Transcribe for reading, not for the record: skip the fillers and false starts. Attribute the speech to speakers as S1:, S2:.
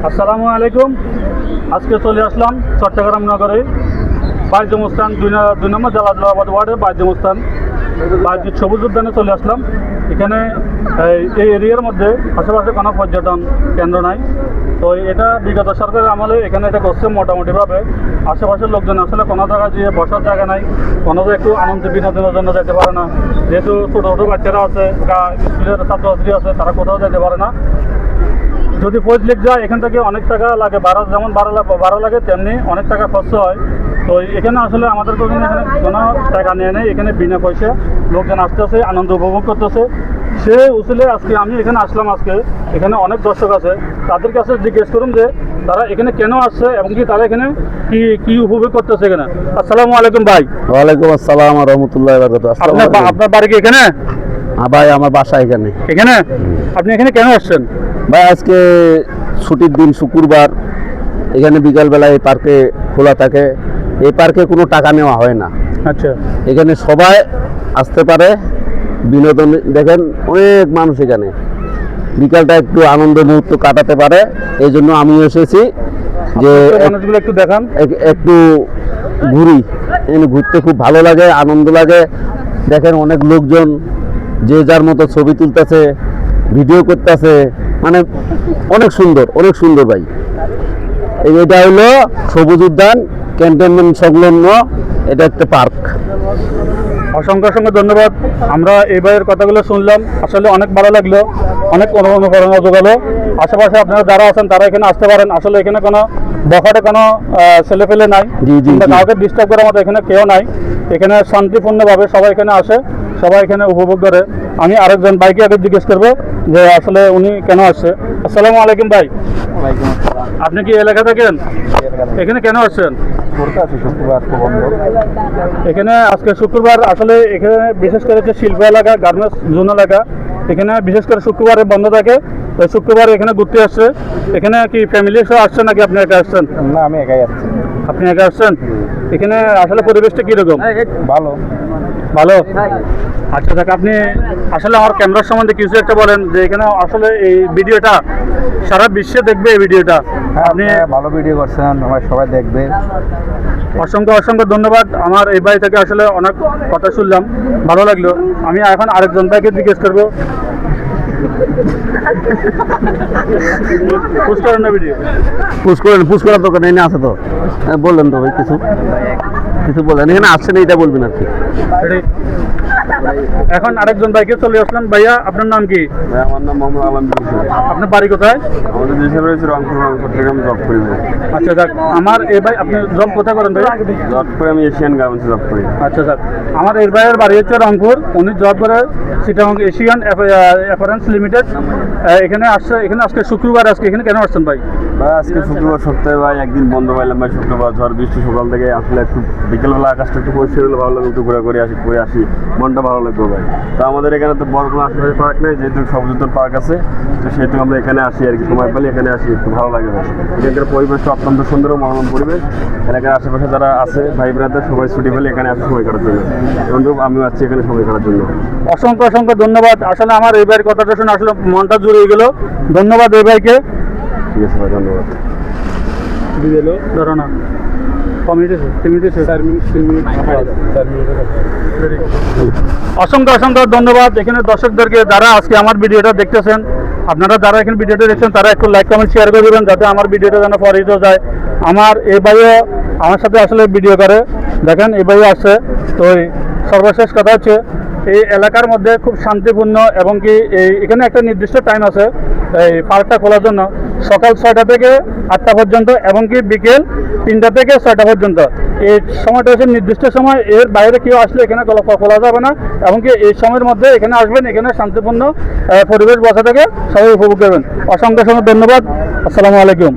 S1: আসসালামু আলাইকুম। আজকে চলে আসলাম চট্টগ্রাম নগরে বাইজমস্থান 2 নম্বর জালালাবাদ ওয়ার্ডের বাইজমস্থান বাহ্যিক সবুজ উদ্যানে চলে আসলাম। এখানে এই এরিয়ার মধ্যে আশেপাশে কোনো পর্যটন কেন্দ্র নাই। তো এটা বিগত সরকারের আমলে এখানে এটা করছে মোটামুটিভাবে। আশেপাশের লোকজন আসলে কোনো জায়গায় যেয়ে বসার জায়গা নাই, কোনো জায়গায় একটু আনন্দ বিনোদনের জন্য যেতে পারে না। যেহেতু ছোটো ছোটো বাচ্চারা আছে, স্কুলের ছাত্রছাত্রী আছে, তারা কোথাও যেতে পারে না। যদি ফৌজ লেক যায় এখান থেকে অনেক টাকা লাগে, ভাড়া যেমন ভাড়া লাগে তেমনি অনেক টাকা খরচ হয়। তো এখানে আসলে আমাদের এখানে কোনো টাকা নিয়ে নেই, এখানে বিনা পয়সা লোকজন আসতেছে, আনন্দ উপভোগ করতেছে। সে উসুলে আজকে আমি এখানে আসলাম। আজকে এখানে অনেক দর্শক আছে, তাদের কাছে জিজ্ঞেস করুন যে তারা এখানে কেন আসছে এবং কি তারা এখানে কি উপভোগ করতেছে এখানে। আসসালামু আলাইকুম ভাই।
S2: ওয়ালাইকুম আসসালাম ওয়া রাহমাতুল্লাহি ওয়া বারাকাতুহু।
S1: আপনার বাড়ি কি এখানে?
S2: ভাই আমার বাসা এখানে।
S1: এখানে আপনি এখানে কেন আসছেন
S2: ভাই? আজকে ছুটির দিন, শুক্রবার। এখানে বিকালবেলা এই পার্কে খোলা থাকে। এই পার্কে কোনো টাকা নেওয়া হয় না।
S1: আচ্ছা,
S2: এখানে সবাই আসতে পারে, বিনোদন দেখেন অনেক মানুষ এখানে বিকালটা একটু আনন্দ মুহূর্ত কাটাতে পারে। এই জন্য আমি এসেছি যে
S1: মানুষগুলো একটু দেখান,
S2: একটু ঘুরি। এখানে ঘুরতে খুব ভালো লাগে, আনন্দ লাগে। দেখেন অনেক লোকজন যে যার মতো ছবি তুলতেছে, ভিডিও করতেছে, মানে অনেক সুন্দর ভাই। এটা হলো সবুজ উদ্যান, ক্যান্টনমেন্ট সংলগ্ন এটা একটা পার্ক।
S1: অসংখ্য ধন্যবাদ। আমরা এই ভাইয়ের কথাগুলো শুনলাম, আসলে অনেক ভালো লাগলো, অনেক অনুপ্রেরণা জোগালো। আশেপাশে আপনারা যারা আছেন তারা এখানে আসতে পারেন। আসলে এখানে কোনো বখাটে কোনো ছেলেপেলে নাই, কাউকে ডিস্টার্ব করার মতো এখানে কেউ নাই। এখানে শান্তিপূর্ণভাবে সবাই এখানে আসে, সবাই এখানে উপভোগ করে। আমি আরেকজন ভাইকে আগে জিজ্ঞেস করবো যে আসলে উনি কেন আসছে। আসসালামু আলাইকুম ভাই। আপনি কি এলাকা থাকেন? এখানে কেন আসছেন? এখানে আজকে শুক্রবার, আসলে এখানে বিশেষ করে যে শিল্প এলাকা, গার্মেন্টস জোন এলাকা, এখানে বিশেষ করে শুক্রবারে বন্ধ থাকে। তো শুক্রবার এখানে ঘুরতে আসছে। এখানে কি ফ্যামিলি সহ আসছেন নাকি আপনি একা আসছেন?
S2: না, আমি একাই আসছি।
S1: আপনি একা আসছেন? এখানে আসলে পরিবেশটা কীরকম? ভালো। আচ্ছা দেখ, আপনি আসলে আমার ক্যামেরার সম্বন্ধে কিছু একটা বলেন যে এখানে আসলে এই ভিডিওটা সারা বিশ্বে দেখবে। এই ভিডিওটা আপনি
S2: ভালো ভিডিও করছেন, সবাই দেখবে।
S1: অসংখ্য ধন্যবাদ। আমার এই ভাই থেকে আসলে অনেক কথা শুনলাম, ভালো লাগলো। আমি এখন আরেকজন ভাইকে জিজ্ঞেস করবো।
S2: পুশ করার দরকার নেই, আছে তো। বললেন তো ভাই, কিছু বলেন। এখানে আসছেন এইটা বলবেন আর কি।
S1: এখন আরেকজন ভাইকে চলে আসলাম। ভাইয়া, আপনার নাম কি?
S2: আমার নাম মোহাম্মদ আলমগীর।
S1: আপনার বাড়ি কোথায়?
S2: আমাদের দেশে রয়েছে রংপুর থেকে আমি জব করি।
S1: আচ্ছা দেখ, আমার এই ভাই, আপনি জব কোথায় করেন ভাই?
S2: জব করে আমি এশিয়ান গার্মেন্টসে জব করি।
S1: আচ্ছা দেখ, আমার এই ভাইয়ের বাড়ি হচ্ছে রংপুর, উনি জব করে চিটাগং এশিয়ান অ্যাপারেন্স লিমিটেড। এখানে আজকে শুক্রবার, আজকে এখানে কেন আসছেন ভাই?
S2: আজকে শুক্রবার সপ্তাহে ভাই একদিন বন্ধ পাইলাম ভাই। শুক্রবার ঝড় বৃষ্টি সকাল থেকে, আসলে একটু বিকেলবেলা আকাশটা একটু পরিষ্কার হলে ভালো লাগবে, একটু ঘুরে আসি, মনটা ভালো লাগবে ভাই। তো আমাদের এখানে তো বড় কোনো আশেপাশে পার্ক নেই, যেহেতু সবুজ পার্ক আছে, তো সেহেতু আমরা এখানে আসি আর কি। সময় পেলে এখানে আসি, একটু ভালো লাগে ভাই। এখানকার পরিবেশটা অত্যন্ত সুন্দর ও মনোরম পরিবেশ। এলাকার আশেপাশে যারা আছে ভাই ব্রাদার সবাই ছুটি পেলে এখানে আসে সময় কাটার জন্য। অনুরূপ আমিও আসছি এখানে সময় কাটার জন্য।
S1: অসংখ্য ধন্যবাদ। আসলে আমার এই ভাইয়ের কথাটা শুনে আসলে মনটা জুড়ে গেল। ধন্যবাদ এই ভাইকে।
S2: ঠিক আছে ভাই, ধন্যবাদ।
S1: ধরো না অসংখ্য ধন্যবাদ এখানে দর্শকদেরকে, যারা আজকে আমার ভিডিওটা দেখতেছেন। আপনারা যারা এখানে ভিডিওটা দেখছেন তারা একটু লাইক কমেন্ট শেয়ার করে দেবেন, যাতে আমার ভিডিওটা যেন পরিচিত যায়। আমার এই ভাইও আমার সাথে আসলে ভিডিও করে, দেখেন এই ভাইও আসছে। তো সর্বশেষ কথা হচ্ছে, এই এলাকার মধ্যে খুব শান্তিপূর্ণ এবং কি এখানে একটা নির্দিষ্ট টাইম আছে এই পার্কটা খোলার জন্য। সকাল 6টা থেকে 8টা পর্যন্ত এবং কি বিকেল 3টা থেকে 6টা পর্যন্ত। এই সময়টা হচ্ছে নির্দিষ্ট সময়, এর বাইরে কেউ আসলে এখানে খোলা যাবে না। এবং কি এই সময়ের মধ্যে এখানে আসবেন, এখানে শান্তিপূর্ণ পরিবেশ বসা থেকে সবাই উপভোগ করবেন। অসংখ্য ধন্যবাদ। আসসালামু আলাইকুম।